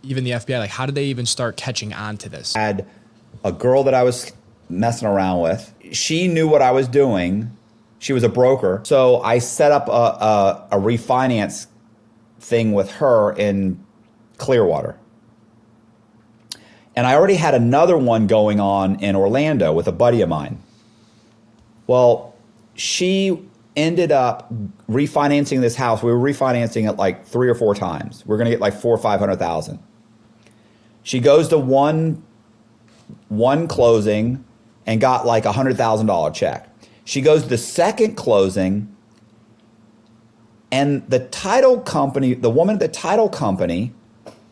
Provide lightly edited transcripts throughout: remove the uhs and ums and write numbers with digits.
even the FBI, like how did they even start catching on to this? I had a girl that I was messing around with. She knew what I was doing. She was a broker. So I set up a refinance thing with her in Clearwater. And I already had another one going on in Orlando with a buddy of mine. Well, she ended up refinancing this house. We were refinancing it like 3 or 4 times. We're going to get like 400,000 or 500,000. She goes to one closing and got like $100,000 check. She goes to the second closing, and the title company, the woman at the title company,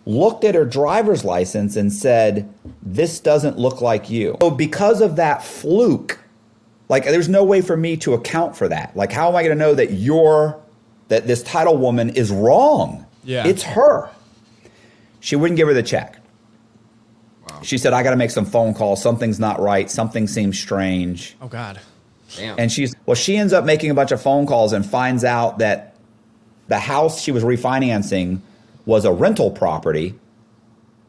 looked at her driver's license and said, "This doesn't look like you." So because of that fluke, like there's no way for me to account for that. Like, how am I going to know that this title woman is wrong? Yeah. It's her. She wouldn't give her the check. Wow. She said, "I got to make some phone calls. Something's not right. Something seems strange." Oh God. Damn. And she ends up making a bunch of phone calls and finds out that the house she was refinancing was a rental property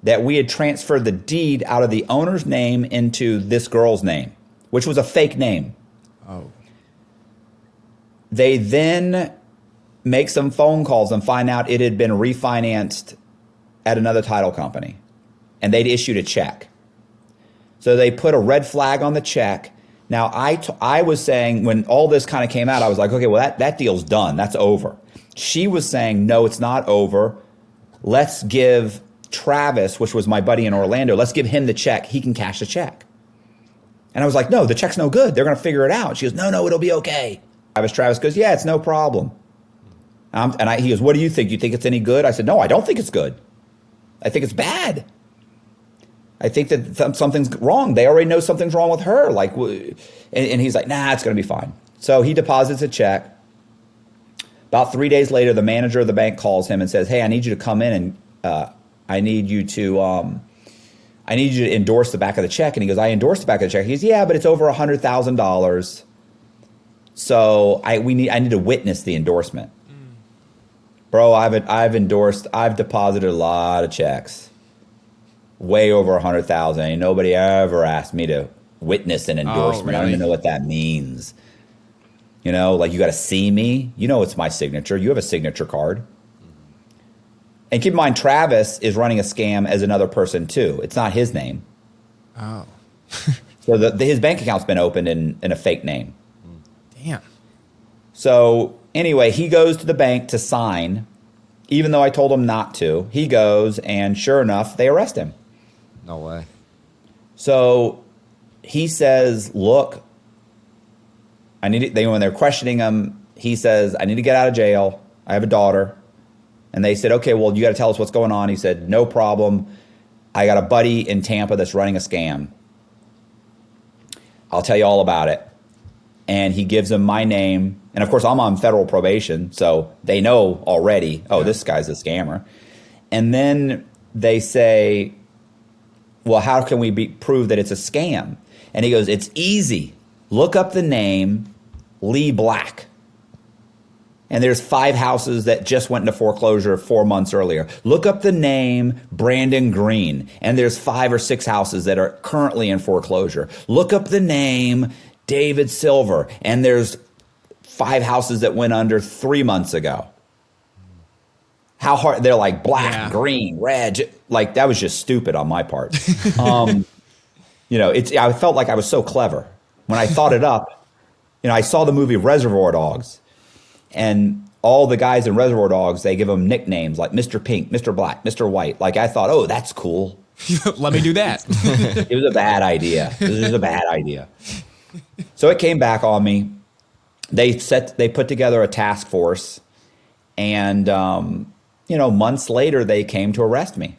that we had transferred the deed out of the owner's name into this girl's name, which was a fake name. Oh. They then make some phone calls and find out it had been refinanced at another title company, and they'd issued a check. So they put a red flag on the check. Now, I was saying, when all this kind of came out, I was like, okay, well, that deal's done. That's over. She was saying, no, it's not over. Let's give Travis, which was my buddy in Orlando, let's give him the check. He can cash the check. And I was like, no, the check's no good. They're going to figure it out. She goes, no, it'll be okay. Travis goes, yeah, it's no problem. He goes, what do you think? You think it's any good? I said, no, I don't think it's good. I think it's bad. I think that something's wrong. They already know something's wrong with her. Like, and he's like, nah, it's going to be fine. So he deposits a check. About 3 days later, the manager of the bank calls him and says, hey, I need you to come in and I need you to endorse the back of the check. And he goes, I endorsed the back of the check. He goes, yeah, but it's over $100,000. So I need to witness the endorsement. Bro, I've deposited a lot of checks. Way over 100,000. Ain't nobody ever asked me to witness an endorsement. Really? I don't even know what that means. You know, like, you got to see me. You know, it's my signature. You have a signature card. And keep in mind, Travis is running a scam as another person too. It's not his name. Oh. So his bank account's been opened in a fake name. Damn. So anyway, he goes to the bank to sign, even though I told him not to. He goes, and sure enough, they arrest him. No way. So he says, look, when they're questioning him, he says, I need to get out of jail. I have a daughter. And they said, okay, well, you got to tell us what's going on. He said, no problem. I got a buddy in Tampa that's running a scam. I'll tell you all about it. And he gives them my name. And of course, I'm on federal probation, so they know already, This guy's a scammer. And then they say, well, how can we prove that it's a scam? And he goes, it's easy. Look up the name Lee Black. And there's 5 houses that just went into foreclosure 4 months earlier. Look up the name Brandon Green, and there's 5 or 6 houses that are currently in foreclosure. Look up the name David Silver, and there's 5 houses that went under 3 months ago. How hard? They're like black, green, red. Like, that was just stupid on my part. I felt like I was so clever. When I thought it up, I saw the movie Reservoir Dogs. And all the guys in Reservoir Dogs, they give them nicknames like Mr. Pink, Mr. Black, Mr. White. Like, I thought, oh, that's cool. Let me do that. It was a bad idea. It was a bad idea. So it came back on me. They put together a task force, and months later they came to arrest me.